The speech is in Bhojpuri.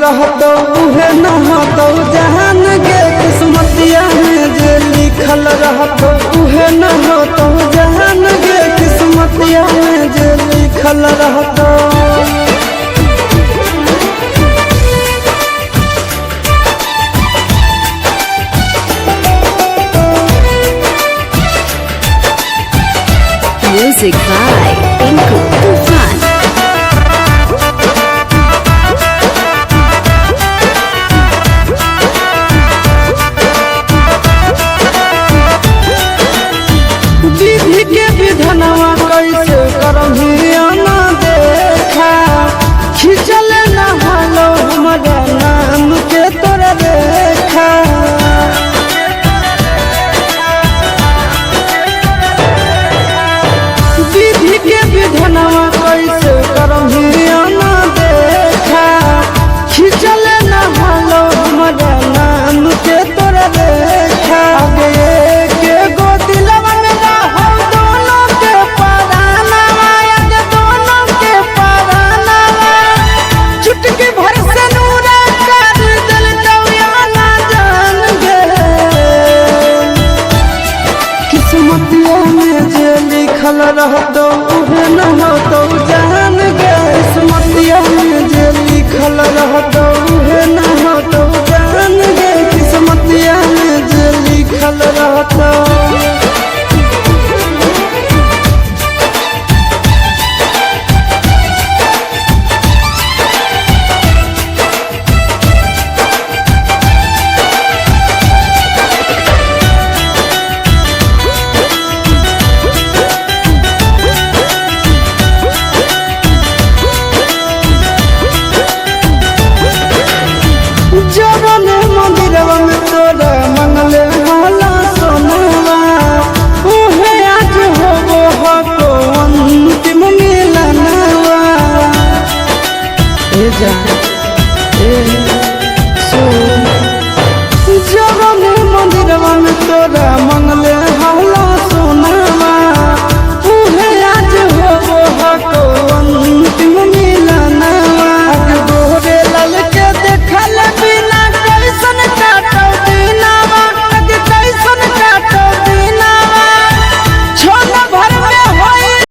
रहतो उहे न होतो जहान गे किस्मतिया में जे लिखल रहतो उहे न होतो जहान गे किस्मतिया में जे लिखल रहतो। Music by Tinku Tufan. विधि के विधनवा कैसे करहिया ना देखा खिंचल न हलो हमारा नाम के तोरा देखा। विधि के विधनवा कैसे करहिया ना देखा खिंचल न हलो हमारा नाम के तोरा देखा। आगे के गो दिलवा में रहो दोनों के परानवा आगे दोनों के परानवा चुटकी भर से नूरा कर दिल कौया ना जान गे किस्मतिया में जे लिखल रहतो उहे न हो